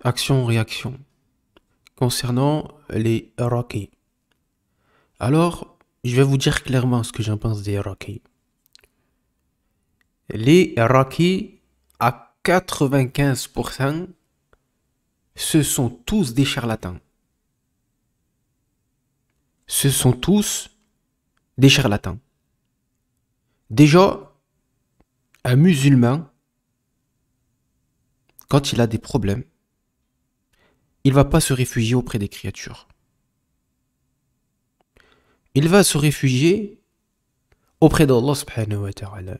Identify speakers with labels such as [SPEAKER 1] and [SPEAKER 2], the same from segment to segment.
[SPEAKER 1] Action-réaction. Concernant les Iraqis. Alors, je vais vous dire clairement ce que j'en pense des Iraqis. Les Iraqis, à 95%, ce sont tous des charlatans. Ce sont tous des charlatans. Déjà, un musulman, quand il a des problèmes, il ne va pas se réfugier auprès des créatures. Il va se réfugier auprès d'Allah subhanahu wa ta'ala.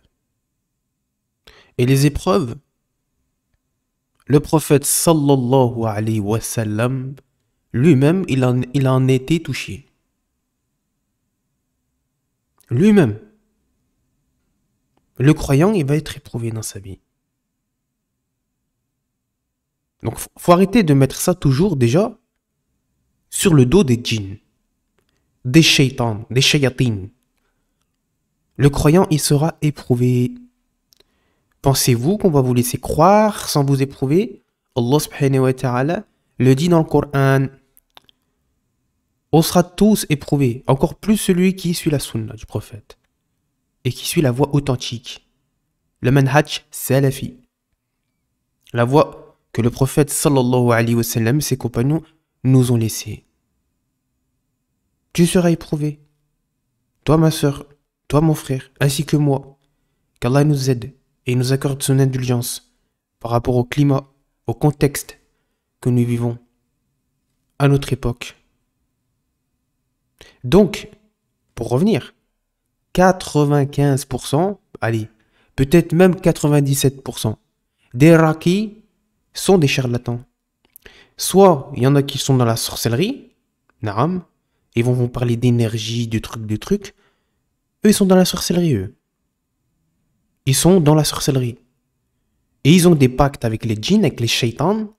[SPEAKER 1] Et les épreuves, le prophète sallallahu alayhi wa sallam, lui-même, il en était touché. Lui-même. Le croyant, il va être éprouvé dans sa vie. Donc, faut arrêter de mettre ça toujours, déjà, sur le dos des djinns, des shaitans, des shayatines. Le croyant, il sera éprouvé. Pensez-vous qu'on va vous laisser croire sans vous éprouver? Allah subhanahu wa ta'ala le dit dans le Coran. On sera tous éprouvés, encore plus celui qui suit la sunna du prophète et qui suit la voie authentique, le manhaj salafi, la voie que le prophète sallallahu alayhi wa sallam et ses compagnons nous ont laissée. Tu seras éprouvé, toi ma sœur, toi mon frère, ainsi que moi. Qu'Allah nous aide et nous accorde son indulgence par rapport au climat, au contexte que nous vivons à notre époque. Donc, pour revenir, 95%, allez, peut-être même 97% des Iraqis sont des charlatans. Soit il y en a qui sont dans la sorcellerie, naram, ils vont vous parler d'énergie, de trucs. Eux, ils sont dans la sorcellerie, eux. Ils sont dans la sorcellerie. Et ils ont des pactes avec les djinns, avec les shaitans,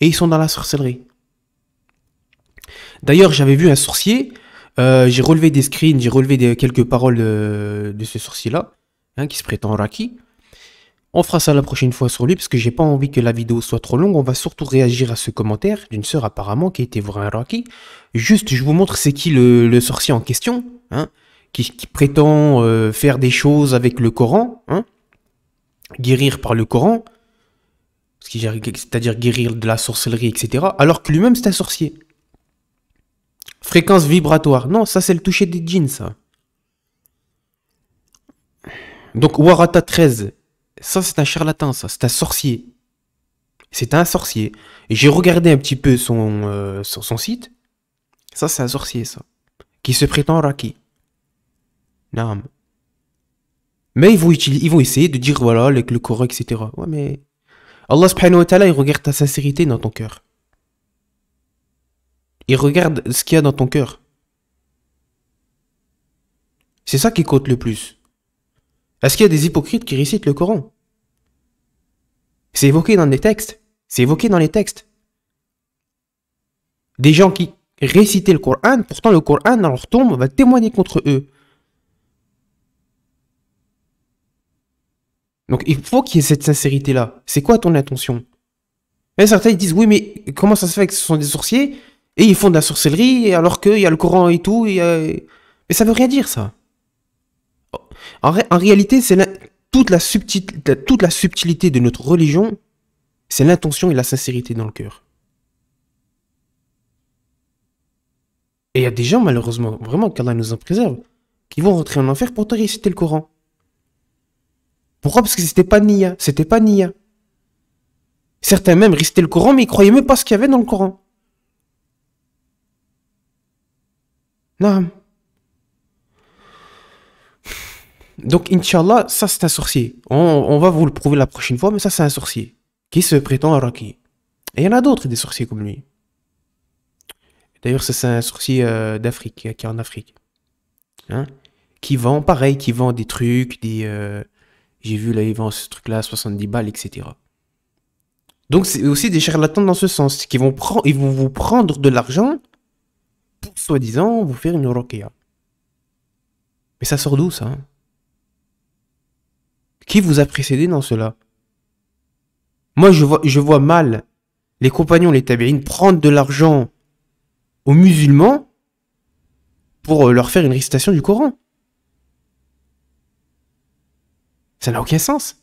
[SPEAKER 1] et ils sont dans la sorcellerie. D'ailleurs, j'avais vu un sorcier, j'ai relevé des screens, j'ai relevé quelques paroles de ce sorcier-là, qui se prétend Raki. On fera ça la prochaine fois sur lui, parce que j'ai pas envie que la vidéo soit trop longue. On va surtout réagir à ce commentaire d'une sœur apparemment qui était voir un Raki. Juste, je vous montre c'est qui le sorcier en question, qui prétend faire des choses avec le Coran, guérir par le Coran, c'est-à-dire guérir de la sorcellerie, etc. Alors que lui-même c'est un sorcier. Fréquence vibratoire. Non, ça c'est le toucher des djinns, ça. Donc Warata 13, ça c'est un charlatan, ça, c'est un sorcier. C'est un sorcier. Et j'ai regardé un petit peu son site. Ça c'est un sorcier, ça. Qui se prétend Raki. Non. Mais ils vont essayer de dire voilà, avec le Coran, etc. Ouais, mais Allah subhanahu wa ta'ala, il regarde ta sincérité dans ton cœur. Il regarde ce qu'il y a dans ton cœur. C'est ça qui compte le plus. Est-ce qu'il y a des hypocrites qui récitent le Coran? C'est évoqué dans les textes. C'est évoqué dans les textes. Des gens qui récitaient le Coran, pourtant le Coran, dans leur tombe, va témoigner contre eux. Donc il faut qu'il y ait cette sincérité-là. C'est quoi ton intention? Et certains ils disent oui, mais comment ça se fait que ce sont des sorciers et ils font de la sorcellerie alors qu'il y a le Coran et tout. Mais ça veut rien dire, ça. En réalité, c'est toute la subtilité de notre religion, c'est l'intention et la sincérité dans le cœur. Et il y a des gens, malheureusement, vraiment qu'Allah nous en préserve, qui vont rentrer en enfer pour te réciter le Coran. Pourquoi? Parce que c'était pas Nia. C'était pas Nia. Certains même récitaient le Coran, mais ils croyaient même pas ce qu'il y avait dans le Coran. Non. Donc, Inch'Allah, ça c'est un sorcier. On va vous le prouver la prochaine fois, mais ça c'est un sorcier. Qui se prétend Raki. Et il y en a d'autres, des sorciers comme lui. D'ailleurs, ça c'est un sorcier d'Afrique, qui est en Afrique. Qui vend, pareil, qui vend des trucs, j'ai vu là, il vend ce truc-là à 70 balles, etc. Donc c'est aussi des charlatans dans ce sens, ils vont vous prendre de l'argent pour, soi-disant, vous faire une ruqya. Mais ça sort d'où, ça? Qui vous a précédé dans cela? Moi, je vois mal les compagnons, les tabi'in, prendre de l'argent aux musulmans pour leur faire une récitation du Coran. Ça n'a aucun sens.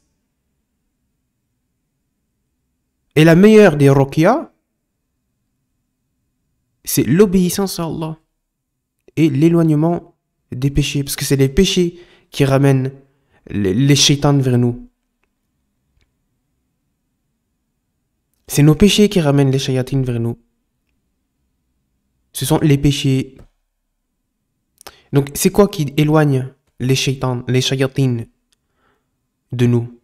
[SPEAKER 1] Et la meilleure des ruqya, c'est l'obéissance à Allah et l'éloignement des péchés. Parce que c'est les péchés qui ramènent les shaitans vers nous. C'est nos péchés qui ramènent les shayatines vers nous. Ce sont les péchés. Donc, c'est quoi qui éloigne les shaitans, les shayatines de nous?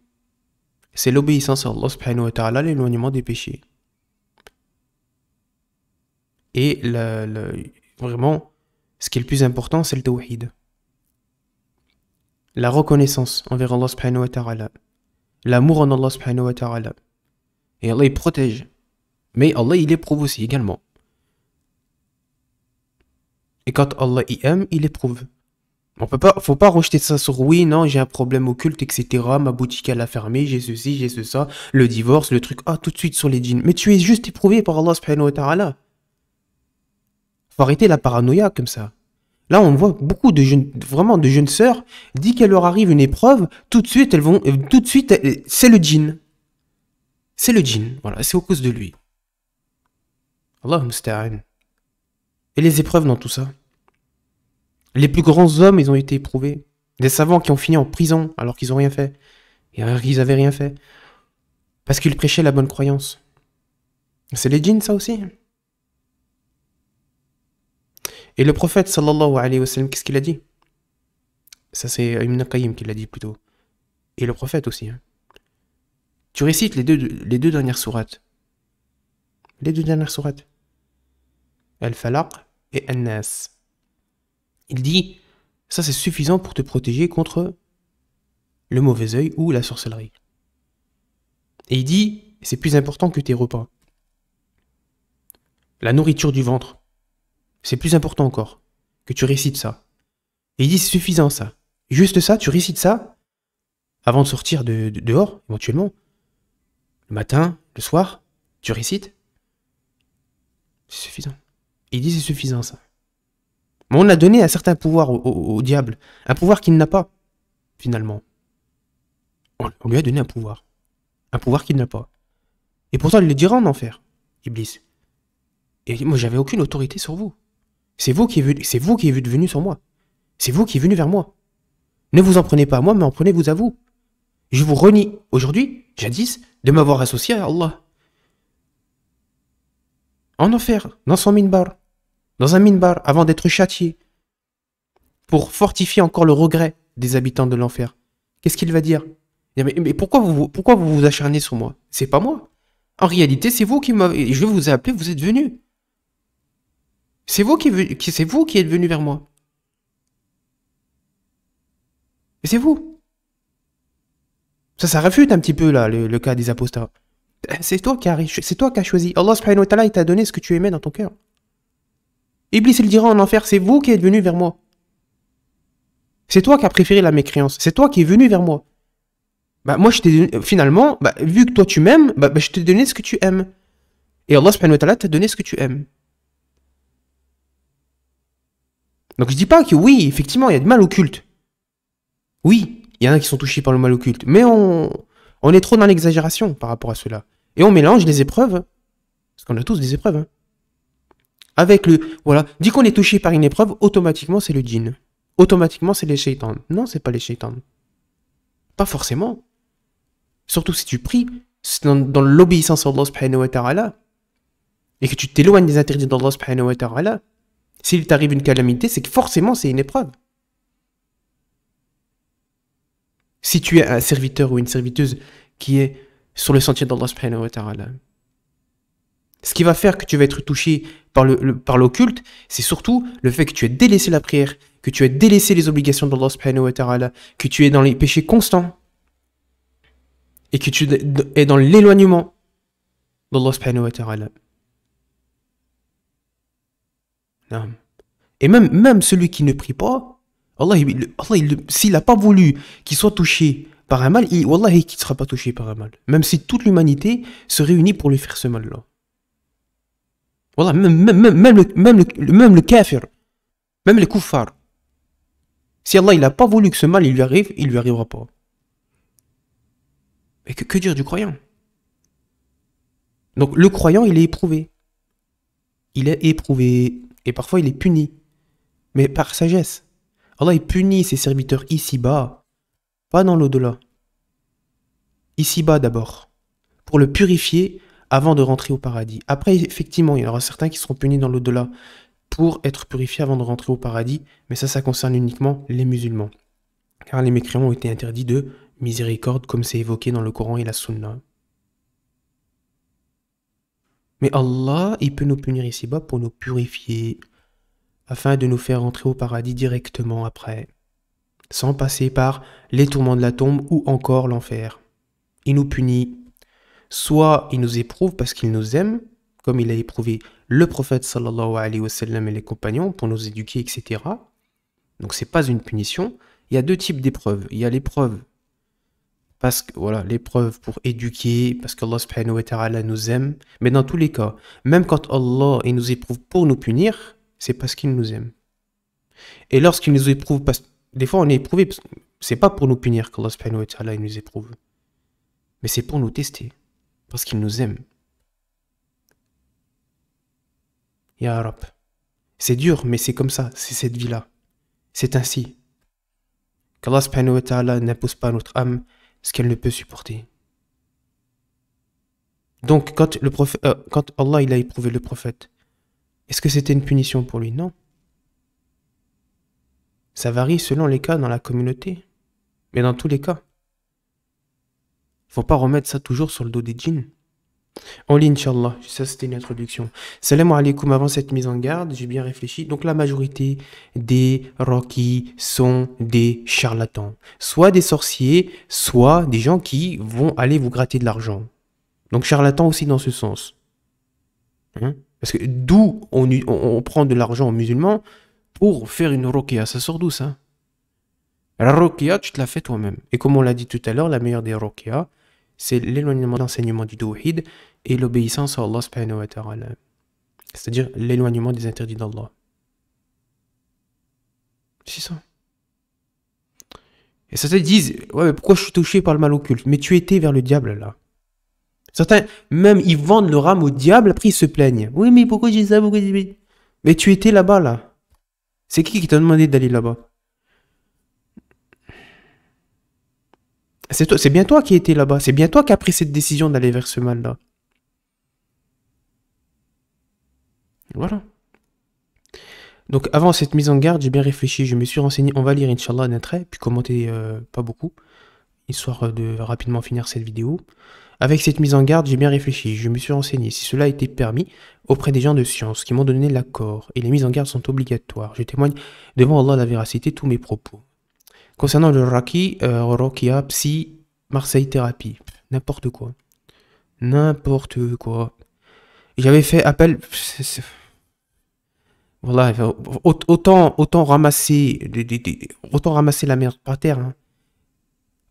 [SPEAKER 1] C'est l'obéissance à Allah subhanahu wa ta'ala, l'éloignement des péchés. Et vraiment, ce qui est le plus important, c'est le tawhid. La reconnaissance envers Allah subhanahu wa ta'ala. L'amour en Allah subhanahu wa ta'ala. Et Allah, il protège. Mais Allah, il éprouve aussi également. Et quand Allah il aime, il éprouve. Faut pas rejeter ça sur oui, non, j'ai un problème occulte, etc. Ma boutique elle a fermé, j'ai ceci, j'ai ça, le divorce, le truc, tout de suite sur les djinns. Mais tu es juste éprouvé par Allah subhanahu wa ta'ala. Faut arrêter la paranoïa comme ça. Là, on voit beaucoup de jeunes, vraiment de jeunes sœurs, dès qu'elle leur arrive une épreuve, tout de suite, c'est le djinn. C'est le djinn, voilà, c'est au cause de lui. Allah musta'an. Et les épreuves dans tout ça. Les plus grands hommes, ils ont été éprouvés. Des savants qui ont fini en prison alors qu'ils n'ont rien fait. Et ils n'avaient rien fait. Parce qu'ils prêchaient la bonne croyance. C'est les djinns, ça aussi. Et le prophète, sallallahu alayhi wa sallam, qu'est-ce qu'il a dit? Ça, c'est Ibn Qayyim qui l'a dit plutôt. Et le prophète aussi. Tu récites les deux dernières sourates. Les deux dernières sourates. Al-Falaq et An-Nas. Il dit, ça c'est suffisant pour te protéger contre le mauvais œil ou la sorcellerie. Et il dit, c'est plus important que tes repas. La nourriture du ventre, c'est plus important encore que tu récites ça. Et il dit, c'est suffisant ça. Juste ça, tu récites ça avant de sortir dehors, éventuellement. Le matin, le soir, tu récites. C'est suffisant. Et il dit, c'est suffisant ça. Mais on a donné un certain pouvoir au diable. Un pouvoir qu'il n'a pas, finalement. On lui a donné un pouvoir. Un pouvoir qu'il n'a pas. Et pourtant, il le dira en enfer, Iblis. Et moi, j'avais aucune autorité sur vous. C'est vous qui êtes venu sur moi. C'est vous qui êtes venu vers moi. Ne vous en prenez pas à moi, mais en prenez-vous à vous. Je vous renie aujourd'hui, jadis, de m'avoir associé à Allah. En enfer, dans son minbar. Dans un minbar, avant d'être châtié. Pour fortifier encore le regret des habitants de l'enfer. Qu'est-ce qu'il va dire? Mais pourquoi vous vous acharnez sur moi? C'est pas moi. En réalité, c'est vous qui m'avez... Je vous ai appelé, vous êtes venu. C'est vous qui êtes venu vers moi. Et c'est vous. Ça réfute un petit peu là, le cas des apostats. C'est toi qui as choisi. Allah subhanahu wa ta'ala, il t'a donné ce que tu aimais dans ton cœur. Iblis, il dira en enfer, c'est vous qui êtes venu vers moi. C'est toi qui as préféré la mécréance. C'est toi qui es venu vers moi. Moi, je t'ai donné, finalement, vu que toi tu m'aimes, je t'ai donné ce que tu aimes. Et Allah subhanahu wa ta'ala t'a donné ce que tu aimes. Donc je dis pas que oui, effectivement, il y a du mal occulte. Oui, il y en a qui sont touchés par le mal occulte. Mais on est trop dans l'exagération par rapport à cela. Et on mélange les épreuves. Parce qu'on a tous des épreuves. Avec voilà. Dès qu'on est touché par une épreuve, automatiquement c'est le djinn. Automatiquement c'est les shaitans. Non, c'est pas les shaitans. Pas forcément. Surtout si tu pries dans l'obéissance à Allah subhanahu wa ta'ala. Et que tu t'éloignes des interdits d'Allah subhanahu wa ta'ala. S'il t'arrive une calamité, c'est que forcément c'est une épreuve. Si tu es un serviteur ou une serviteuse qui est sur le sentier d'Allah subhanahu wa ta'ala. Ce qui va faire que tu vas être touché par l'occulte, c'est surtout le fait que tu aies délaissé la prière, que tu aies délaissé les obligations d'Allah subhanahu wa ta'ala, que tu es dans les péchés constants, et que tu es dans l'éloignement d'Allah subhanahu wa ta'ala. Et même celui qui ne prie pas, Allah s'il n'a pas voulu qu'il soit touché par un mal, Wallah, il ne sera pas touché par un mal. Même si toute l'humanité se réunit pour lui faire ce mal-là. Voilà, même le kafir, même les kuffars. Si Allah il n'a pas voulu que ce mal il lui arrive, il lui arrivera pas. Et que dire du croyant? Donc le croyant il est éprouvé. Il est éprouvé. Et parfois il est puni. Mais par sagesse. Allah il punit ses serviteurs ici-bas, pas dans l'au-delà. Ici-bas d'abord. Pour le purifier avant de rentrer au paradis. Après, effectivement, il y en aura certains qui seront punis dans l'au-delà pour être purifiés avant de rentrer au paradis. Mais ça concerne uniquement les musulmans. Car les mécréants ont été interdits de miséricorde, comme c'est évoqué dans le Coran et la Sunna. Mais Allah, il peut nous punir ici-bas pour nous purifier, afin de nous faire rentrer au paradis directement après, sans passer par les tourments de la tombe ou encore l'enfer. Il nous punit, soit il nous éprouve parce qu'il nous aime, comme il a éprouvé le prophète sallallahu alayhi wa sallam et les compagnons pour nous éduquer, etc. Donc c'est pas une punition. Il y a deux types d'épreuves. Il y a l'épreuve parce que voilà, l'épreuve pour éduquer, parce qu'Allah subhanahu wa ta'ala nous aime. Mais dans tous les cas, même quand Allah il nous éprouve pour nous punir, c'est parce qu'il nous aime. Et lorsqu'il nous éprouve, des fois on est éprouvé, c'est pas pour nous punir qu'Allah subhanahu wa ta'ala il nous éprouve. Mais c'est pour nous tester, parce qu'il nous aime. Ya Rab. C'est dur, mais c'est comme ça, c'est cette vie-là. C'est ainsi. Qu'Allah subhanahu wa ta'ala n'impose pas à notre âme ce qu'elle ne peut supporter. Donc, quand Allah il a éprouvé le prophète, est-ce que c'était une punition pour lui? Non. Ça varie selon les cas dans la communauté. Mais dans tous les cas, il ne faut pas remettre ça toujours sur le dos des djinns. On lit, Inch'Allah. Ça, c'était une introduction. Salam alaikum. Avant cette mise en garde, j'ai bien réfléchi. Donc, la majorité des Raqis sont des charlatans. Soit des sorciers, soit des gens qui vont aller vous gratter de l'argent. Donc, charlatans aussi dans ce sens. Hein? Parce que d'où on prend de l'argent aux musulmans pour faire une ruqya. Ça sort d'où, ça? La ruqya, tu te la fais toi-même. Et comme on l'a dit tout à l'heure, la meilleure des ruqya, c'est l'éloignement d'enseignement du tawhid et l'obéissance à Allah subhanahu wa ta'ala. C'est-à-dire l'éloignement des interdits d'Allah. C'est ça. Et certains disent, ouais, mais pourquoi je suis touché par le mal occulte? Mais tu étais vers le diable là. Certains, même, ils vendent leur âme au diable, après ils se plaignent. Oui, mais pourquoi j'ai ça? Pourquoi j'ai... Mais tu étais là-bas là. C'est qui t'a demandé d'aller là-bas? C'est toi, c'est bien toi qui étais là-bas. C'est bien toi qui as pris cette décision d'aller vers ce mal-là. Voilà. Donc avant cette mise en garde, j'ai bien réfléchi, je me suis renseigné. On va lire Inch'Allah d'un trait, puis commenter pas beaucoup, histoire de rapidement finir cette vidéo. Avec cette mise en garde, j'ai bien réfléchi, je me suis renseigné si cela était permis auprès des gens de science qui m'ont donné l'accord. Et les mises en garde sont obligatoires. Je témoigne devant Allah la véracité de tous mes propos. Concernant le Raqi, Rokia, Psy, Marseille Thérapie, n'importe quoi. N'importe quoi. J'avais fait appel... Voilà, autant ramasser la merde par terre, hein.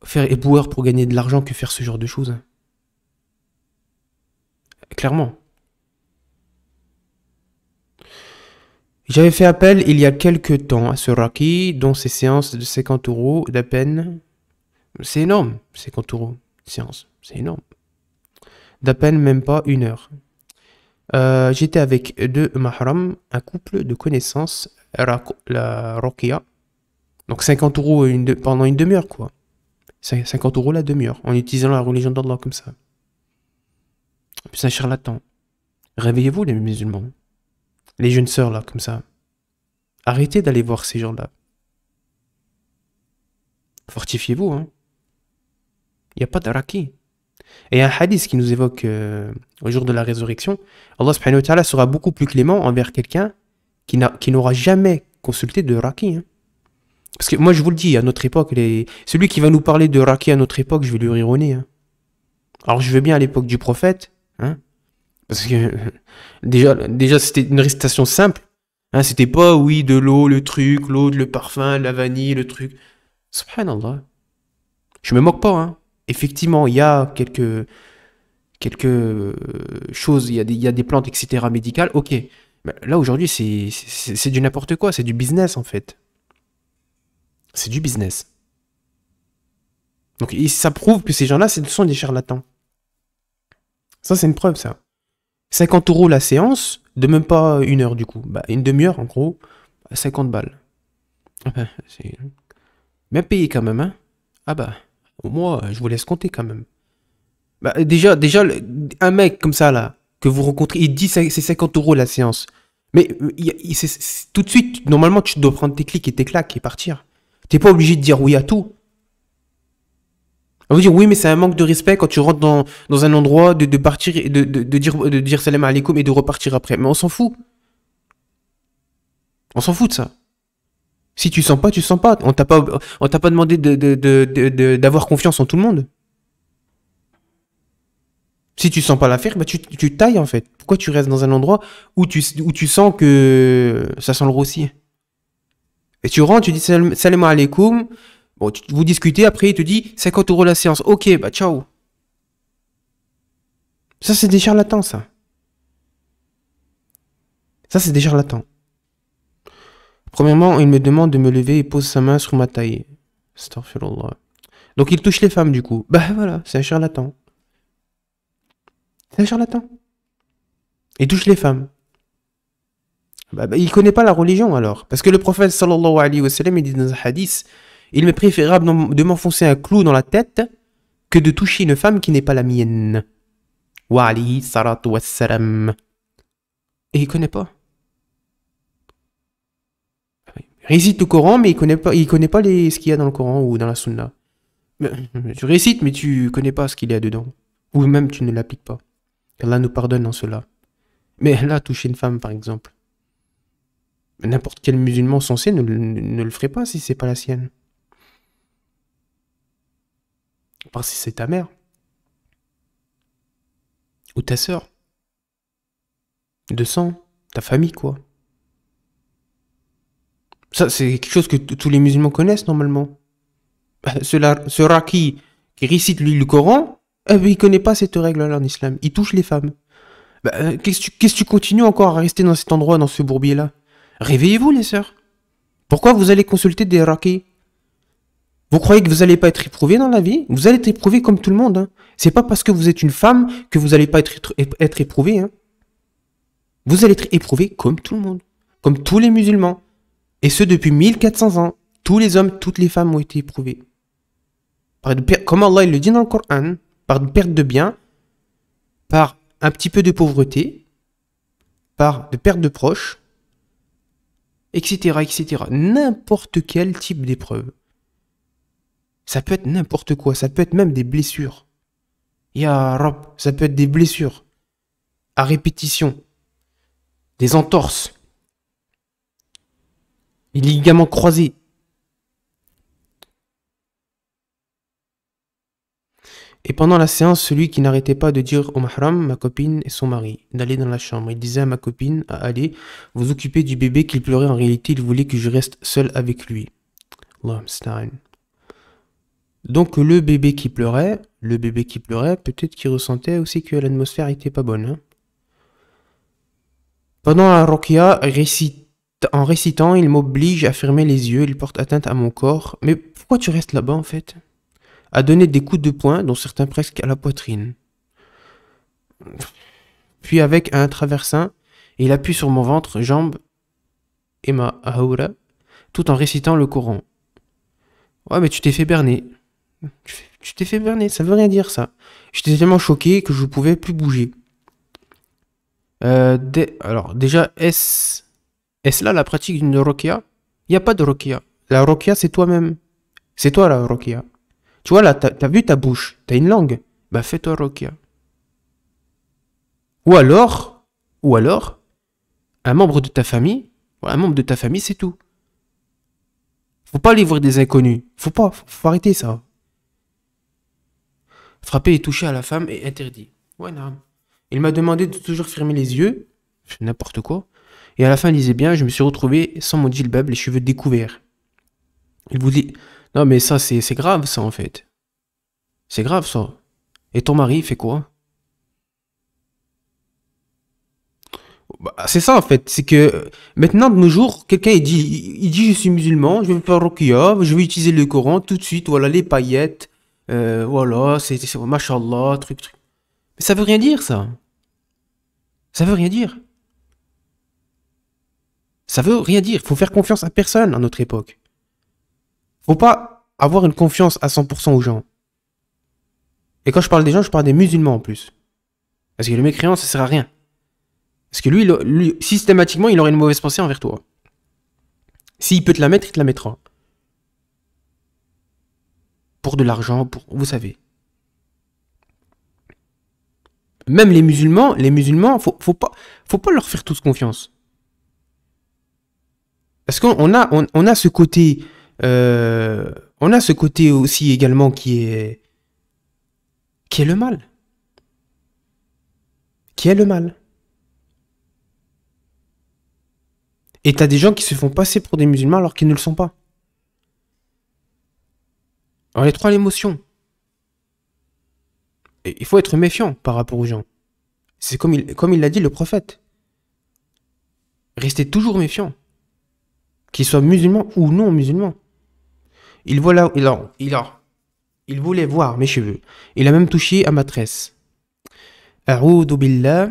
[SPEAKER 1] Faire éboueur pour gagner de l'argent que faire ce genre de choses. Hein. Clairement. J'avais fait appel il y a quelques temps à ce Raqi, dont ces séances de 50 € d'à peine. C'est énorme, 50 € de séance, c'est énorme. D'à peine même pas 1 heure. J'étais avec 2 mahrams, un couple de connaissances, la Rokia. Donc 50 € pendant une demi-heure, quoi. 50 € la demi-heure, en utilisant la religion d'Allah comme ça. C'est un charlatan. Réveillez-vous, les musulmans. Les jeunes sœurs, là, comme ça. Arrêtez d'aller voir ces gens-là. Fortifiez-vous, hein. Il n'y a pas d'Araki. Et il y a un hadith qui nous évoque au jour de la résurrection. Allah subhanahu wa ta'ala sera beaucoup plus clément envers quelqu'un qui n'aura jamais consulté de Raqi. Hein. Parce que moi je vous le dis, à notre époque, celui qui va nous parler de Raqi à notre époque, je vais lui rire au nez. Hein. Alors je veux bien à l'époque du prophète, hein, parce que déjà c'était une récitation simple. Hein, c'était pas, oui, de l'eau, le truc, l'eau, le parfum, la vanille, le truc. Subhanallah. Je me moque pas, hein. Effectivement, il y a quelques quelques choses, il y a des plantes, etc. médicales, ok. Mais là, aujourd'hui, c'est du n'importe quoi, c'est du business, en fait. C'est du business. Donc, ça prouve que ces gens-là, ce sont des charlatans. Ça, c'est une preuve, ça. 50 euros la séance, de même pas une heure, du coup. Bah, une demi-heure, en gros, 50 balles. Ah bah, c'est bien payé, quand même, hein. Ah bah, moi, je vous laisse compter, quand même. Bah, déjà, un mec comme ça, là, que vous rencontrez, il dit c'est 50 euros la séance. Mais tout de suite, normalement, tu dois prendre tes clics et tes claques et partir. T'es pas obligé de dire oui à tout. On va dire oui, mais c'est un manque de respect quand tu rentres dans un endroit de partir et de dire salam alaikum et de repartir après. Mais on s'en fout. On s'en fout de ça. Si tu sens pas, tu sens pas. On t'a pas demandé d'avoir confiance en tout le monde. Si tu sens pas l'affaire, bah tu tailles en fait. Pourquoi tu restes dans un endroit où tu sens que ça sent le roussi? Et tu rentres, tu dis salam alaikum. Bon, vous discutez, après il te dit 50 euros la séance. Ok, bah ciao. Ça, c'est des charlatans, ça. Ça, c'est des charlatans. Premièrement, il me demande de me lever et pose sa main sur ma taille. Astaghfirullah. Donc il touche les femmes du coup. Bah voilà, c'est un charlatan. C'est un charlatan. Il touche les femmes. Il connaît pas la religion alors. Parce que le prophète sallallahu alayhi wa sallam, il dit dans un hadith, il m'est préférable de m'enfoncer un clou dans la tête que de toucher une femme qui n'est pas la mienne. Wa alayhi salatu wassalam. Et il connaît pas. Il récite le Coran, mais il connaît pas ce qu'il y a dans le Coran ou dans la Sunna. Tu récites, mais tu connais pas ce qu'il y a dedans. Ou même tu ne l'appliques pas. Qu'Allah nous pardonne en cela. Mais là, toucher une femme, par exemple. N'importe quel musulman censé ne le ferait pas si c'est pas la sienne. Parce que c'est ta mère. Ou ta sœur. De sang. Ta famille, quoi. Ça, c'est quelque chose que tous les musulmans connaissent, normalement. Ce raki qui récite, lui, le Coran, il connaît pas cette règle-là en islam. Il touche les femmes. Qu'est-ce que tu continues encore à rester dans cet endroit, dans ce bourbier-là? Réveillez-vous, les sœurs. Pourquoi vous allez consulter des rakis? Vous croyez que vous n'allez pas être éprouvé dans la vie? Vous allez être éprouvé comme tout le monde. Hein. C'est pas parce que vous êtes une femme que vous n'allez pas être éprouvé. Hein. Vous allez être éprouvé comme tout le monde. Comme tous les musulmans. Et ce depuis 1400 ans. Tous les hommes, toutes les femmes ont été éprouvés. Comme Allah il le dit dans le Coran, par une perte de biens, par un petit peu de pauvreté, par de perte de proches, etc., etc. N'importe quel type d'épreuve. Ça peut être n'importe quoi, ça peut être même des blessures. Ya Rab, ça peut être des blessures à répétition, des entorses, des ligaments croisés. Et pendant la séance, celui qui n'arrêtait pas de dire au mahram, ma copine et son mari, d'aller dans la chambre. Il disait à ma copine, à aller vous occuper du bébé qu'il pleurait. En réalité, il voulait que je reste seul avec lui. Allah musta'an. Donc le bébé qui pleurait, peut-être qu'il ressentait aussi que l'atmosphère était pas bonne. Hein. Pendant la ruqya, en récitant, il m'oblige à fermer les yeux, il porte atteinte à mon corps. Mais pourquoi tu restes là-bas en fait? À donner des coups de poing, dont certains presque à la poitrine. Puis avec un traversin, il appuie sur mon ventre, jambe et ma haoura, tout en récitant le Coran. Ouais, mais tu t'es fait berner. Tu t'es fait berner, ça veut rien dire ça. J'étais tellement choqué que je ne pouvais plus bouger. Alors, déjà, est-ce là la pratique d'une ruqya? Il n'y a pas de ruqya. La ruqya, c'est toi-même. C'est toi la ruqya. Tu vois là, t'as vu ta bouche, t'as une langue. Bah fais-toi ruqya. Ou alors, un membre de ta famille, c'est tout. Faut pas aller voir des inconnus. Faut arrêter ça. Frapper et toucher à la femme est interdit. Ouais, non. Il m'a demandé de toujours fermer les yeux, n'importe quoi. Et à la fin, il disait bien, je me suis retrouvé sans mon djilbab, les cheveux découverts. Il vous dit, non mais ça c'est grave ça en fait. C'est grave ça. Et ton mari il fait quoi? C'est ça en fait, c'est que maintenant de nos jours, quelqu'un il dit je suis musulman, je vais faire ruqya, je vais utiliser le Coran tout de suite, voilà les paillettes, voilà, machallah, truc. Mais ça veut rien dire ça. Ça veut rien dire. Ça veut rien dire. Faut faire confiance à personne à notre époque. Faut pas avoir une confiance à 100% aux gens. Et quand je parle des gens, je parle des musulmans en plus. Parce que le mécréant, ça sert à rien. Parce que lui, systématiquement, il aurait une mauvaise pensée envers toi. S'il peut te la mettre, il te la mettra. Pour de l'argent, vous savez. Même les musulmans, faut pas leur faire tous confiance. Parce on a ce côté, on a ce côté aussi également qui est le mal. Qui est le mal. Et t'as des gens qui se font passer pour des musulmans alors qu'ils ne le sont pas. Alors les trois l'émotion. Et il faut être méfiant par rapport aux gens. C'est comme il l'a dit le prophète. Restez toujours méfiant. Qu'ils soient musulmans ou non musulmans. Il voulait voir mes cheveux. Il a même touché à ma tresse. A'oudou billah.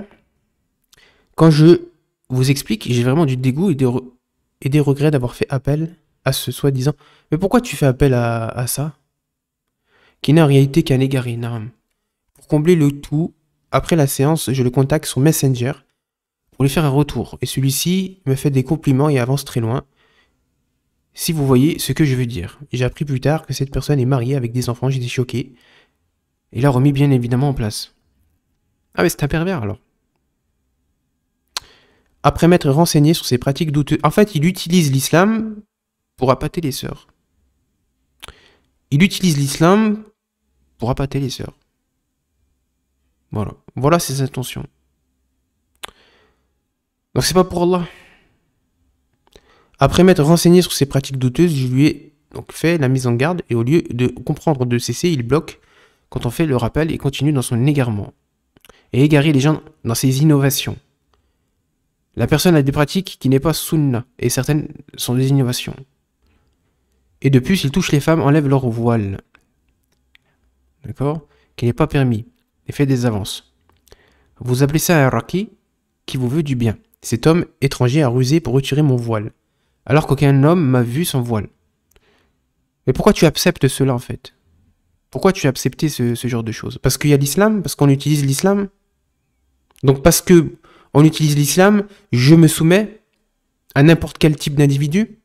[SPEAKER 1] Quand je vous explique, j'ai vraiment du dégoût et des regrets d'avoir fait appel à ce soi-disant. Mais pourquoi tu fais appel à ça? Qui n'est en réalité qu'un égaré, naam. Pour combler le tout, après la séance, je le contacte sur Messenger pour lui faire un retour. Et celui-ci me fait des compliments et avance très loin. Si vous voyez ce que je veux dire. J'ai appris plus tard que cette personne est mariée avec des enfants, j'étais choqué. Il l'a remis bien évidemment en place. Ah mais c'est un pervers alors. Après m'être renseigné sur ses pratiques douteuses. En fait, il utilise l'islam pour appâter les sœurs. Il utilise l'islam pour appâter les sœurs. Voilà. Voilà ses intentions. Donc c'est pas pour Allah. Après m'être renseigné sur ses pratiques douteuses, je lui ai donc fait la mise en garde et au lieu de comprendre de cesser, il bloque quand on fait le rappel et continue dans son égarement. Et égarer les gens dans ses innovations. La personne a des pratiques qui n'est pas sunna et certaines sont des innovations. Et de plus, il touche les femmes, enlève leur voile. D'accord? Qui n'est pas permis. Et fait des avances. Vous appelez ça un raki qui vous veut du bien. Cet homme étranger a rusé pour retirer mon voile. Alors qu'aucun homme m'a vu sans voile. Mais pourquoi tu acceptes cela en fait? Pourquoi tu as accepté ce genre de choses? Parce qu'il y a l'islam? Parce qu'on utilise l'islam? Donc parce que on utilise l'islam, je me soumets à n'importe quel type d'individu?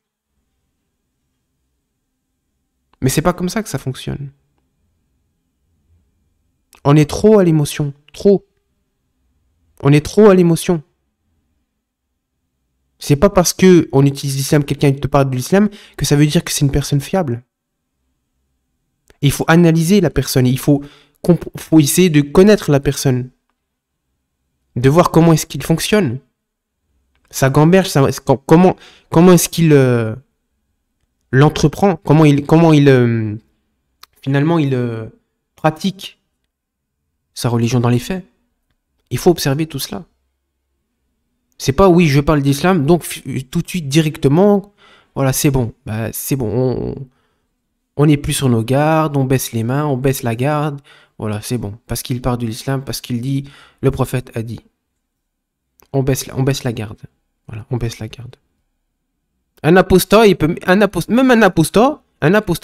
[SPEAKER 1] Mais c'est pas comme ça que ça fonctionne. On est trop à l'émotion. Trop. On est trop à l'émotion. C'est pas parce que on utilise l'islam, quelqu'un te parle de l'islam, que ça veut dire que c'est une personne fiable. Il faut analyser la personne. Il faut essayer de connaître la personne. De voir comment est-ce qu'il fonctionne. Sa gamberge, comment est-ce qu'il l'entreprend. Comment il finalement il pratique sa religion dans les faits. Il faut observer tout cela. C'est pas oui, je parle d'islam, donc tout de suite directement, voilà, c'est bon. Bah, c'est bon, on n'est plus sur nos gardes, on baisse les mains, on baisse la garde. Voilà, c'est bon. Parce qu'il parle de l'islam, parce qu'il dit, le prophète a dit. On baisse la garde. Voilà, on baisse la garde. Un apostat, même un apostat,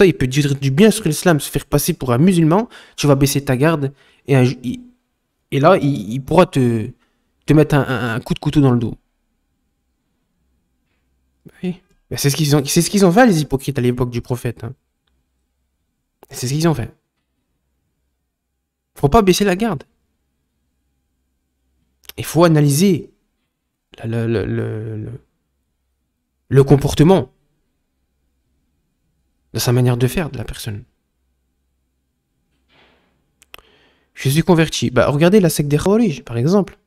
[SPEAKER 1] il peut dire du bien sur l'islam, se faire passer pour un musulman, tu vas baisser ta garde, et là, il pourra te mettre un coup de couteau dans le dos. Oui. C'est ce qu'ils ont fait, les hypocrites, à l'époque du prophète. Hein. C'est ce qu'ils ont fait. Faut pas baisser la garde. Il faut analyser le comportement de sa manière de faire de la personne. Je suis converti. Bah, regardez la secte des Khawarij, par exemple.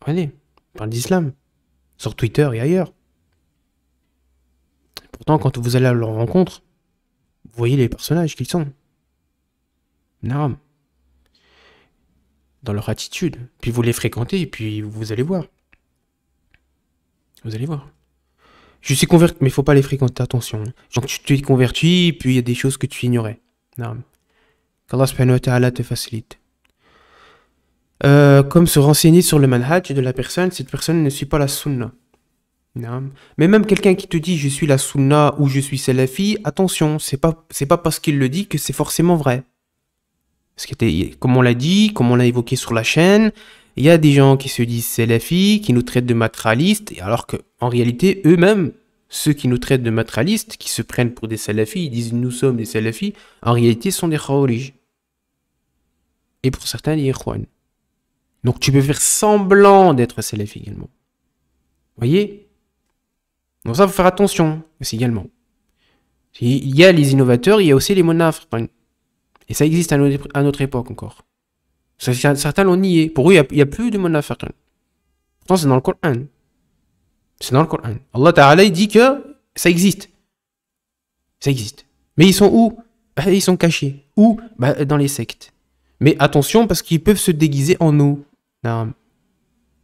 [SPEAKER 1] Allez, on parle d'islam. Sur Twitter et ailleurs. Pourtant, quand vous allez à leur rencontre, vous voyez les personnages qu'ils sont. Non. Dans leur attitude. Puis vous les fréquentez et puis vous allez voir. Vous allez voir. Je suis converti, mais il faut pas les fréquenter, attention. Genre, tu t'es converti, puis il y a des choses que tu ignorais. Non. Qu'Allah subhanahu wa ta'ala te facilite. Comme se renseigner sur le manhaj de la personne, cette personne ne suit pas la sunna. Non. Mais même quelqu'un qui te dit je suis la sunna ou je suis salafi, attention, c'est pas parce qu'il le dit que c'est forcément vrai. Parce que comme on l'a dit, comme on l'a évoqué sur la chaîne, il y a des gens qui se disent salafis, qui nous traitent de matérialistes, alors qu'en réalité, eux-mêmes, ceux qui nous traitent de matérialistes, qui se prennent pour des salafis, ils disent nous sommes des salafis, en réalité sont des khawarij. Et pour certains, des ikhwan. Donc tu peux faire semblant d'être salafi également. Voyez? Donc ça, il faut faire attention aussi également. Il y a les innovateurs, il y a aussi les monafres. Et ça existe à notre époque encore. Certains l'ont nié. Pour eux, il n'y a plus de monafres. Pourtant, c'est dans le Coran. C'est dans le Coran. Allah Ta'ala, il dit que ça existe. Ça existe. Mais ils sont où? Ils sont cachés. Où? Dans les sectes. Mais attention, parce qu'ils peuvent se déguiser en nous. Non.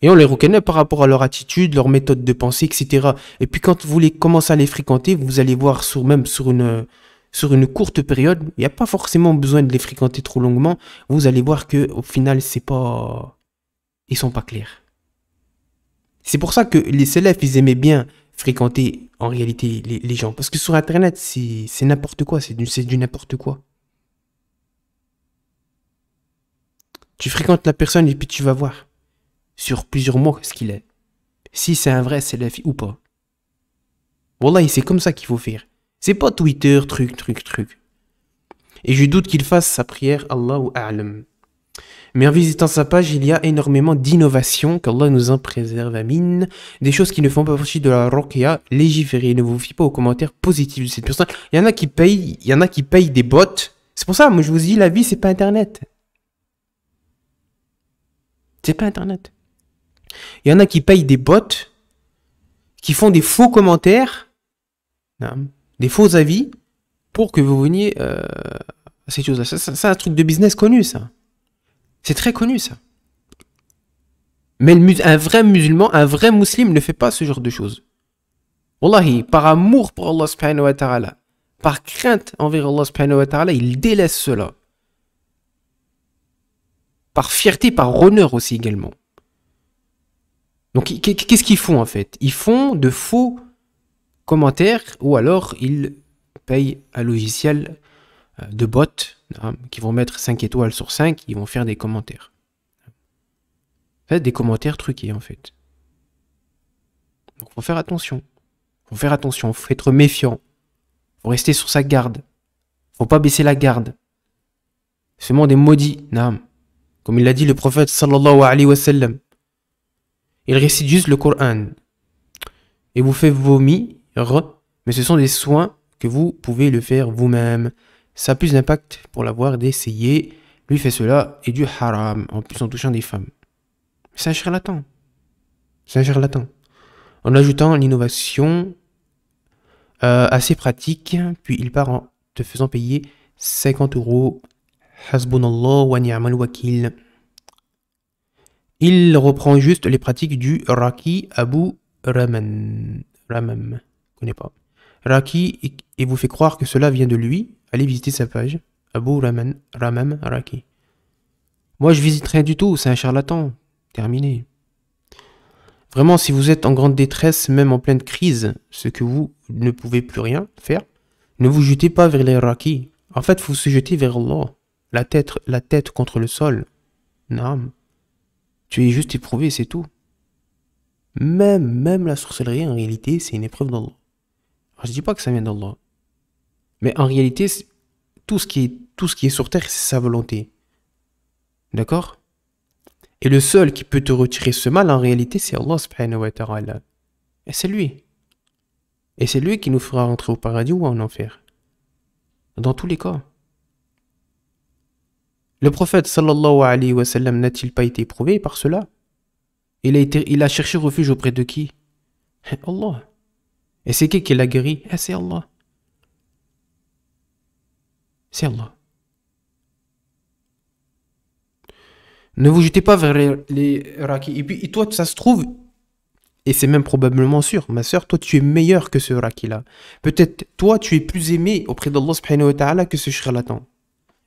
[SPEAKER 1] Et on les reconnaît par rapport à leur attitude, leur méthode de pensée, etc. Et puis quand vous commencez à les fréquenter, vous allez voir même sur une courte période, il n'y a pas forcément besoin de les fréquenter trop longuement, vous allez voir que au final, ils sont pas clairs. C'est pour ça que les salafs, ils aimaient bien fréquenter en réalité les gens. Parce que sur Internet, c'est n'importe quoi, c'est du n'importe quoi. Tu fréquentes la personne et puis tu vas voir sur plusieurs mois ce qu'il est. Si c'est un vrai salafi ou pas. Wallah, c'est comme ça qu'il faut faire. C'est pas Twitter, truc. Et je doute qu'il fasse sa prière, Allahu A'lam. Mais en visitant sa page, il y a énormément d'innovations, qu'Allah nous en préserve, amin. Des choses qui ne font pas partie de la ruqya. Légiférez, ne vous fiez pas aux commentaires positifs de cette personne. Il y en a qui payent des bots. C'est pour ça, moi je vous dis, la vie, c'est pas Internet. C'est pas Internet. Il y en a qui payent des bots, qui font des faux commentaires, des faux avis, pour que vous veniez à ces choses-là. C'est un truc de business connu, ça. C'est très connu, ça. Mais un vrai musulman, un vrai musulman ne fait pas ce genre de choses. Wallahi, par amour pour Allah subhanahu wa ta'ala, par crainte envers Allah subhanahu wa ta'ala, il délaisse cela. Par fierté, par honneur aussi également. Donc, qu'est-ce qu'ils font en fait? Ils font de faux commentaires ou alors ils payent un logiciel de bots qui vont mettre 5 étoiles sur 5, ils vont faire des commentaires. Des commentaires truqués en fait. Donc, faut faire attention. Faut faire attention, faut être méfiant. Faut rester sur sa garde. Faut pas baisser la garde. Ce monde est maudit, comme il l'a dit le prophète sallallahu alayhi wa sallam. Il récite juste le Coran et vous fait vomir, mais ce sont des soins que vous pouvez le faire vous-même. Ça a plus d'impact pour l'avoir d'essayer. Lui fait cela et du haram, en plus en touchant des femmes. C'est un charlatan. C'est un charlatan. En ajoutant l'innovation assez pratique, puis il part en te faisant payer 50 €. Hasbunallah wa ni'mal wakil. Il reprend juste les pratiques du Raki Abu Ramam. Je ne connais pas. Raki et vous fait croire que cela vient de lui. Allez visiter sa page. Abu Ramam Raki. Moi, je visite rien du tout. C'est un charlatan. Terminé. Vraiment, si vous êtes en grande détresse, même en pleine crise, ce que vous ne pouvez plus rien faire, ne vous jetez pas vers les Raki. En fait, il faut se jeter vers Allah. La tête contre le sol. Non. Tu es juste éprouvé, c'est tout. Même la sorcellerie, en réalité, c'est une épreuve d'Allah. Alors, je dis pas que ça vient d'Allah. Mais en réalité, tout ce qui est sur terre, c'est sa volonté. D'accord? Et le seul qui peut te retirer ce mal, en réalité, c'est Allah subhanahu wa ta'ala. Et c'est lui. Et c'est lui qui nous fera rentrer au paradis ou en enfer. Dans tous les cas. Le prophète sallallahu alayhi wa sallam n'a-t-il pas été éprouvé par cela? Il a cherché refuge auprès de qui? Allah. Et c'est qui l'a guéri? C'est Allah. C'est Allah. Ne vous jetez pas vers les Raki. Et puis, toi, ça se trouve, Et c'est même probablement sûr, ma sœur, toi tu es meilleur que ce raki-là. Peut-être toi tu es plus aimé auprès d'Allah subhanahu wa ta'ala que ce charlatan.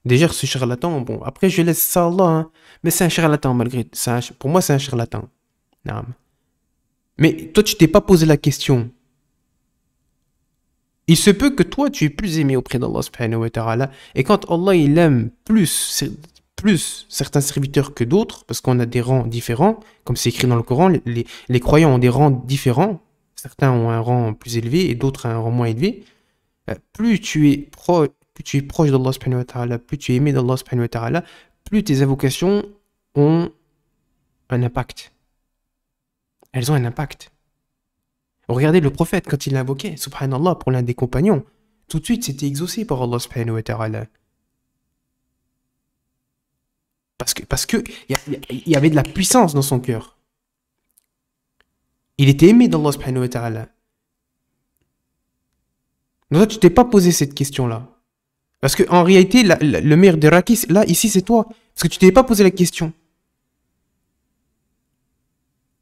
[SPEAKER 1] Déjà ce charlatan, bon, après je laisse ça à Allah, hein, mais c'est un charlatan malgré tout. Pour moi c'est un charlatan. Naam. Mais toi tu t'es pas posé la question. Il se peut que toi tu es plus aimé auprès d'Allah subhanahu wa ta'ala. Et quand Allah il aime plus certains serviteurs que d'autres, parce qu'on a des rangs différents, comme c'est écrit dans le Coran, les croyants ont des rangs différents. Certains ont un rang plus élevé et d'autres un rang moins élevé. Plus tu es proche d'Allah subhanahu wa ta'ala, plus tu es aimé d'Allah subhanahu wa ta'ala, plus tes invocations ont un impact. Elles ont un impact. Regardez le prophète, quand il invoquait, subhanallah, pour l'un des compagnons, tout de suite c'était exaucé par Allah subhanahu wa ta'ala. Parce que il y avait de la puissance dans son cœur. Il était aimé d'Allah subhanahu wa ta'ala. Donc toi, tu t'es pas posé cette question-là. Parce qu'en réalité, le meilleur des rakis, là, ici, c'est toi. Parce que tu t'es pas posé la question.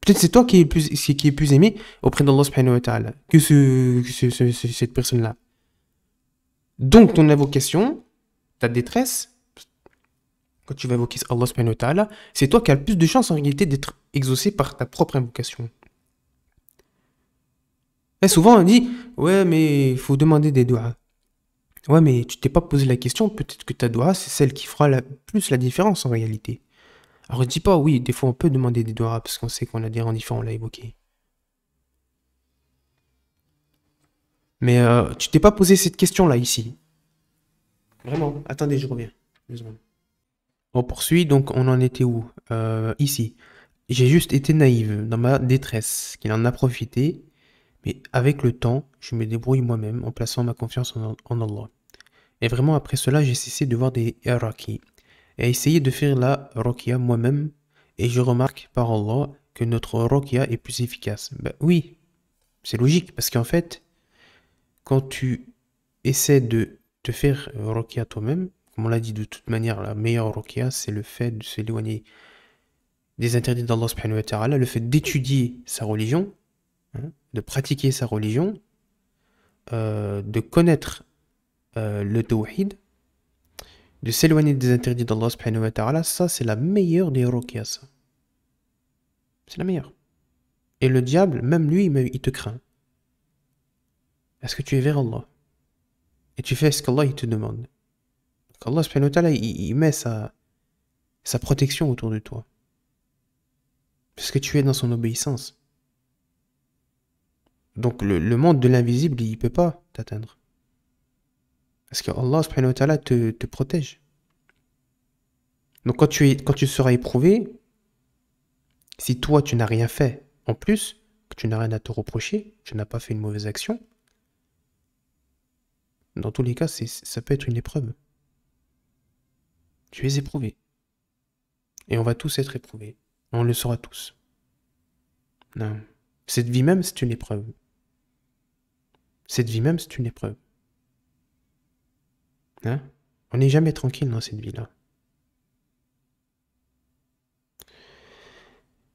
[SPEAKER 1] Peut-être c'est toi qui est plus aimé auprès d'Allah subhanahu wa ta'ala que cette personne-là. Donc, ton invocation, ta détresse, quand tu vas invoquer Allah subhanahu wa ta'ala, c'est toi qui as le plus de chances en réalité d'être exaucé par ta propre invocation. Et souvent on dit, ouais mais il faut demander des doigts. Ouais mais tu t'es pas posé la question, peut-être que ta doigt c'est celle qui fera plus la différence en réalité. Alors je dis pas, oui, des fois on peut demander des doigts parce qu'on sait qu'on a des rangs différents, on l'a évoqué. Mais tu t'es pas posé cette question-là ici. Vraiment, attendez, je reviens. 2 secondes. On poursuit, donc on en était où? Ici. J'ai juste été naïve dans ma détresse, qu'il en a profité, mais avec le temps, je me débrouille moi-même en plaçant ma confiance en Allah. Et vraiment, après cela, j'ai cessé de voir des raki et essayé de faire la rokia moi-même, et je remarque par Allah que notre rokia est plus efficace. Ben oui, c'est logique, parce qu'en fait, quand tu essaies de te faire rokia toi-même, comme on l'a dit de toute manière, la meilleure rokia, c'est le fait de s'éloigner des interdits d'Allah subhanahu wa ta'ala, le fait d'étudier sa religion, hein, de pratiquer sa religion, de connaître le tawhid, de s'éloigner des interdits d'Allah subhanahu wa ta'ala, ça c'est la meilleure des ruqyas, ça. C'est la meilleure. Et le diable, même lui, il te craint. Est-ce que tu es vers Allah? Et tu fais ce qu'Allah il te demande. Allah subhanahu wa ta'ala, il met sa protection autour de toi. Parce que tu es dans son obéissance. Donc le monde de l'invisible, il ne peut pas t'atteindre. Parce que Allah subhanahu wa ta'ala te protège. Donc quand tu seras éprouvé, si toi tu n'as rien fait en plus, que tu n'as rien à te reprocher, tu n'as pas fait une mauvaise action, dans tous les cas, ça peut être une épreuve. Tu es éprouvé. Et on va tous être éprouvés. On le saura tous. Non. Cette vie même, c'est une épreuve. Cette vie même, c'est une épreuve. Hein? On n'est jamais tranquille dans cette vie-là.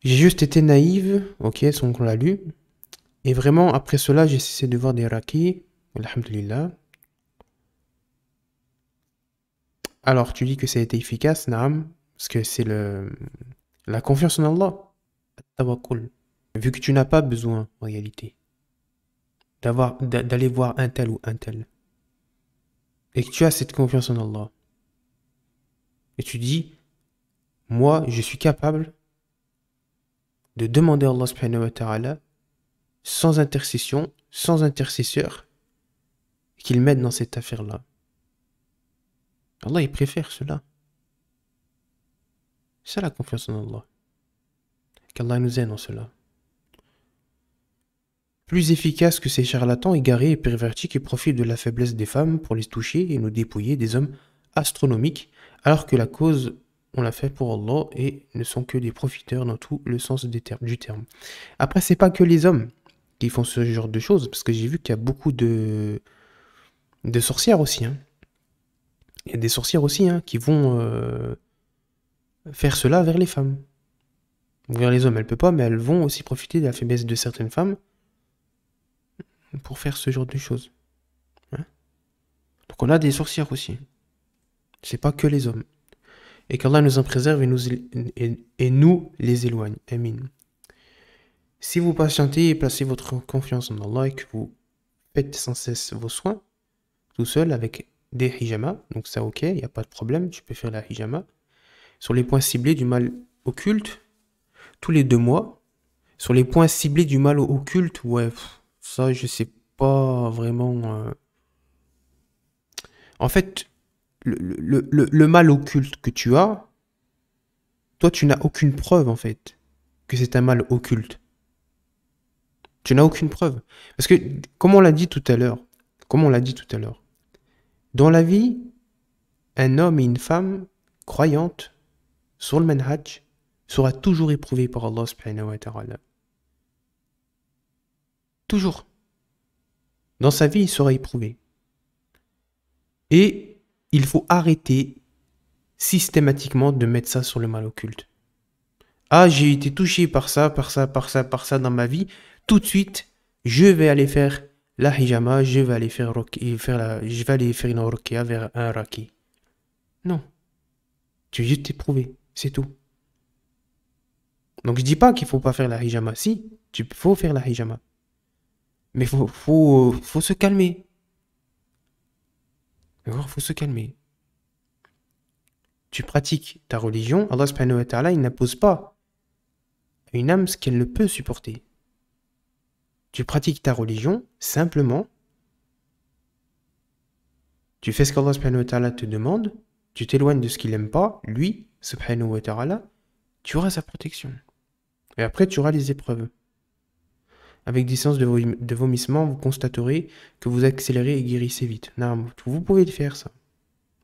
[SPEAKER 1] J'ai juste été naïve, ok, on l'a lu. Et vraiment, après cela, j'ai cessé de voir des rakis. Alhamdulillah. Alors, tu dis que ça a été efficace, naam, parce que c'est la confiance en Allah. Tawakkul. Vu que tu n'as pas besoin, en réalité, d'aller voir un tel ou un tel. Et que tu as cette confiance en Allah. Et tu dis, moi, je suis capable de demander à Allah subhanahu wa ta'ala, sans intercession, sans intercesseur, qu'il m'aide dans cette affaire-là. Allah, il préfère cela. C'est la confiance en Allah. Qu'Allah nous aide en cela. Plus efficace que ces charlatans égarés et pervertis qui profitent de la faiblesse des femmes pour les toucher et nous dépouiller des hommes astronomiques, alors que la cause, on l'a fait pour Allah et ne sont que des profiteurs dans tout le sens du terme. Après, c'est pas que les hommes qui font ce genre de choses, parce que j'ai vu qu'il y a beaucoup de sorcières aussi. Hein. Il y a des sorcières aussi qui vont faire cela vers les femmes. Ouvrir les hommes, elle peut pas, mais elles vont aussi profiter de la faiblesse de certaines femmes pour faire ce genre de choses. Hein. Donc on a des sorcières aussi. C'est pas que les hommes. Et qu'Allah nous en préserve et nous les éloigne. Amin. Si vous patientez et placez votre confiance en Allah et que vous faites sans cesse vos soins, tout seul avec des hijamas, donc ça ok, il n'y a pas de problème, tu peux faire la hijama, sur les points ciblés du mal occulte, tous les 2 mois, sur les points ciblés du mal occulte, ouais, ça je sais pas vraiment... En fait, le mal occulte que tu as, toi tu n'as aucune preuve en fait que c'est un mal occulte. Tu n'as aucune preuve. Parce que, comme on l'a dit tout à l'heure, dans la vie, un homme et une femme croyantes sur le manhaj sera toujours éprouvé par Allah subhanahu wa ta'ala. Toujours. Dans sa vie, il sera éprouvé. Et il faut arrêter systématiquement de mettre ça sur le mal occulte. Ah, j'ai été touché par ça dans ma vie. Tout de suite, je vais aller faire la hijama, je vais aller faire une ruqya vers un raki. Non. Tu veux juste t'éprouver, c'est tout. Donc je dis pas qu'il faut pas faire la hijama. Si, tu faut faire la hijama. Mais faut se calmer. D'accord, faut se calmer. Tu pratiques ta religion, Allah subhanahu wa ta'ala, il n'impose pas à une âme ce qu'elle ne peut supporter. Tu pratiques ta religion, simplement, tu fais ce qu'Allah subhanahu wa ta'ala te demande, tu t'éloignes de ce qu'il n'aime pas, lui, subhanahu wa ta'ala, tu auras sa protection. Et après, tu auras les épreuves. Avec des séances de vomissement, vous constaterez que vous accélérez et guérissez vite. Non, vous pouvez le faire, ça.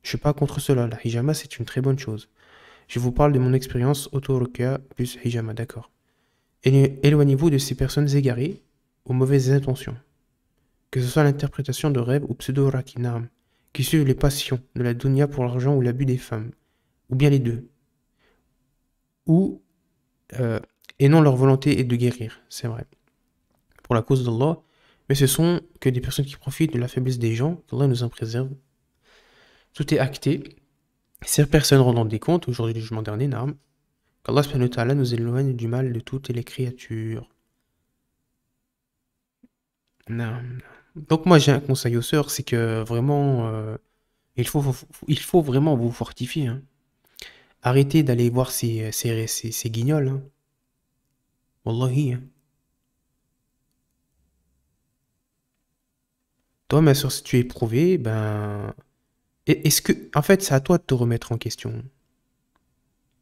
[SPEAKER 1] Je ne suis pas contre cela. La hijama, c'est une très bonne chose. Je vous parle de mon expérience auto-ruqya plus hijama, d'accord. Éloignez-vous de ces personnes égarées aux mauvaises intentions. Que ce soit l'interprétation de rêves ou pseudo-rakinam, qui suivent les passions de la dunya pour l'argent ou l'abus des femmes, ou bien les deux. Et non leur volonté est de guérir, c'est vrai. Pour la cause d'Allah, mais ce sont que des personnes qui profitent de la faiblesse des gens, qu'Allah nous en préserve. Tout est acté. Ces personnes rendant des comptes, aujourd'hui du jugement dernier, qu'Allah subhanahu wa ta'ala nous éloigne du mal de toutes les créatures. Non. Donc moi j'ai un conseil aux sœurs, c'est que vraiment, il faut vraiment vous fortifier. Hein. Arrêtez d'aller voir ces guignols. Hein. Wallahi. Hein. Toi, ma soeur, si tu es éprouvé, ben... Est-ce que... En fait, c'est à toi de te remettre en question.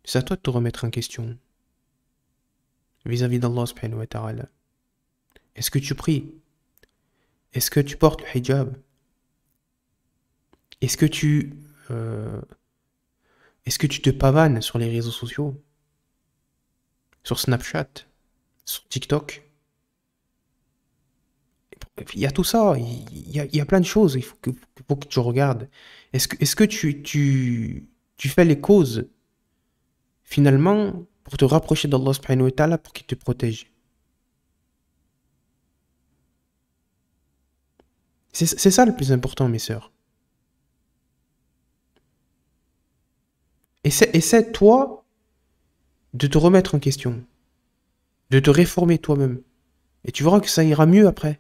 [SPEAKER 1] C'est à toi de te remettre en question. Vis-à-vis d'Allah subhanahu wa ta'ala. Est-ce que tu pries? Est-ce que tu portes le hijab? Est-ce que tu te pavanes sur les réseaux sociaux? Sur Snapchat? Sur TikTok? Il y a tout ça, il y a plein de choses, il faut que tu regardes. Est-ce que tu fais les causes, finalement, pour te rapprocher d'Allah subhanahu wa ta'ala, pour qu'il te protège? C'est ça le plus important, mes sœurs. Essaie, toi, de te remettre en question, de te réformer toi-même. Et tu verras que ça ira mieux après.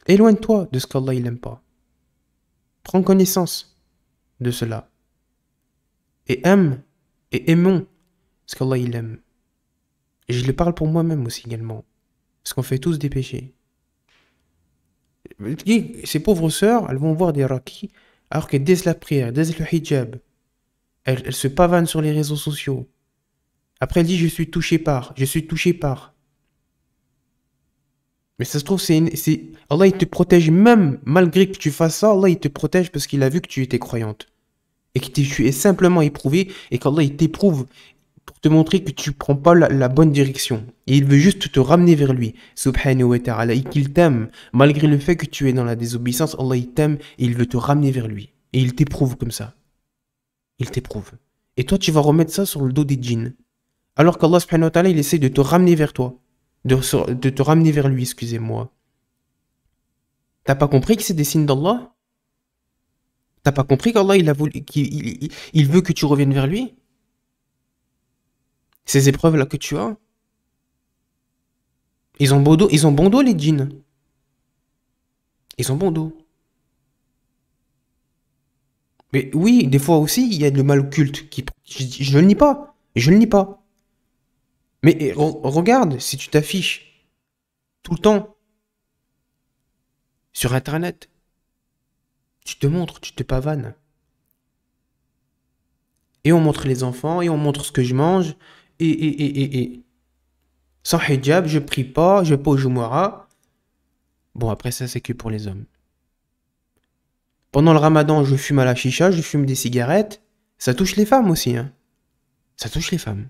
[SPEAKER 1] Éloigne-toi de ce qu'Allah il n'aime pas. Prends connaissance de cela. Et aimons ce qu'Allah il aime. Et je le parle pour moi-même aussi également. Parce qu'on fait tous des péchés. Ces pauvres sœurs, elles vont voir des rakis, alors que dès la prière, dès le hijab, elles se pavanent sur les réseaux sociaux. Après, elle dit, je suis touché par. Mais ça se trouve, Allah, il te protège même, malgré que tu fasses ça, Allah, il te protège parce qu'il a vu que tu étais croyante. Et que tu es simplement éprouvé, et qu'Allah, il t'éprouve pour te montrer que tu prends pas la bonne direction. Et il veut juste te ramener vers lui, subhanahu wa ta'ala, et qu'il t'aime. Malgré le fait que tu es dans la désobéissance, Allah, il t'aime, et il veut te ramener vers lui. Et il t'éprouve comme ça. Il t'éprouve. Et toi, tu vas remettre ça sur le dos des djinns. Alors qu'Allah subhanahu wa ta'ala, il essaie de te ramener vers toi. De te ramener vers lui, excusez-moi. T'as pas compris que c'est des signes d'Allah? T'as pas compris qu'Allah, il a voulu, il veut que tu reviennes vers lui? Ces épreuves-là que tu as, ils ont bon dos, les djinns. Ils ont bon dos. Mais oui, des fois aussi, il y a le mal occulte qui, je ne le nie pas. Je ne le nie pas. Mais regarde, si tu t'affiches tout le temps sur Internet, tu te montres, tu te pavanes. Et on montre les enfants, et on montre ce que je mange, et. Sans hijab, je prie pas, je vais pas au Jumu'ah. Bon, après ça, c'est que pour les hommes. Pendant le ramadan, je fume à la chicha, je fume des cigarettes. Ça touche les femmes aussi, hein. Ça touche les femmes.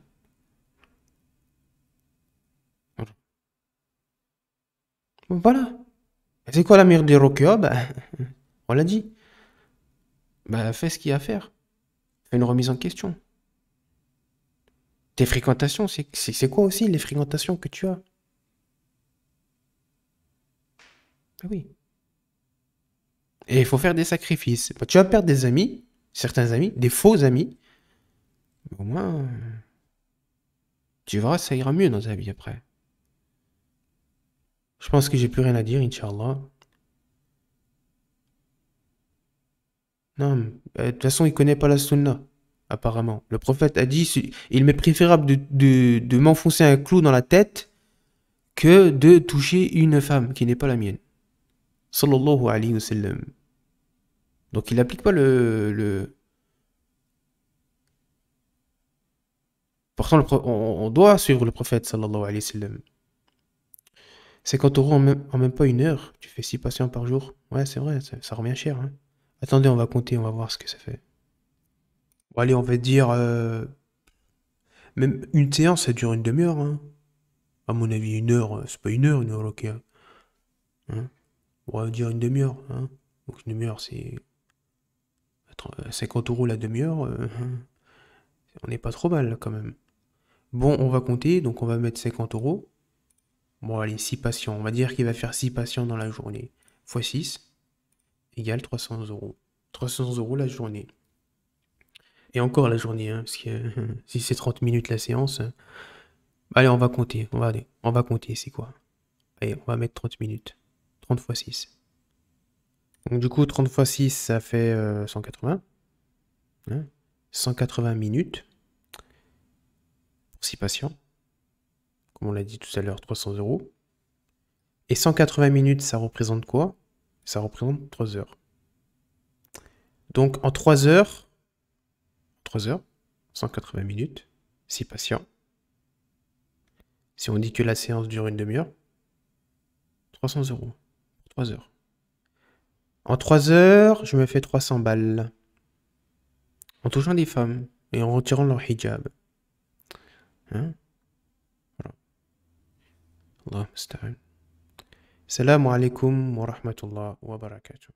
[SPEAKER 1] Voilà. C'est quoi la meilleure des rockers? Bah, on l'a dit. Bah, fais ce qu'il y a à faire. Fais une remise en question. Tes fréquentations, c'est quoi aussi les fréquentations que tu as? Ah oui. Et il faut faire des sacrifices. Bah, tu vas perdre des amis, certains amis, des faux amis. Mais au moins, tu verras, ça ira mieux dans ta vie après. Je pense que j'ai plus rien à dire, Inch'Allah. Non, de toute façon, il connaît pas la sunna, apparemment. Le prophète a dit, il m'est préférable de m'enfoncer un clou dans la tête que de toucher une femme qui n'est pas la mienne. Sallallahu alayhi wa sallam. Donc il n'applique pas Pourtant, on doit suivre le prophète, sallallahu alayhi wa sallam. 50 euros en même pas une heure. Tu fais 6 patients par jour. Ouais, c'est vrai, ça revient cher, hein. Attendez, on va compter, on va voir ce que ça fait. Bon, allez, on va dire... même une séance, ça dure une demi-heure, hein. À mon avis, une heure, c'est pas une heure, ok. Hein. On va dire une demi-heure, hein. Donc une demi-heure, c'est... 50 euros la demi-heure. On n'est pas trop mal, là, quand même. Bon, on va compter, donc on va mettre 50 euros. Bon, allez, 6 patients. On va dire qu'il va faire 6 patients dans la journée. Fois 6 égale 300 euros. 300 euros la journée. Et encore la journée, hein, parce que si c'est 30 minutes la séance. Allez, on va compter. On va compter, c'est quoi? Allez, on va mettre 30 minutes. 30 fois 6. Donc du coup, 30 fois 6, ça fait 180. Hein, 180 minutes pour 6 patients. Comme on l'a dit tout à l'heure, 300 euros. Et 180 minutes, ça représente quoi? Ça représente 3 heures. Donc en 3 heures, 180 minutes, 6 patients. Si on dit que la séance dure une demi-heure, 300 euros. 3 heures. En 3 heures, je me fais 300 balles. En touchant des femmes et en retirant leur hijab. Hein? Voilà. Allah musta'an. Salam alaikum wa rahmatullah wa barakatuh.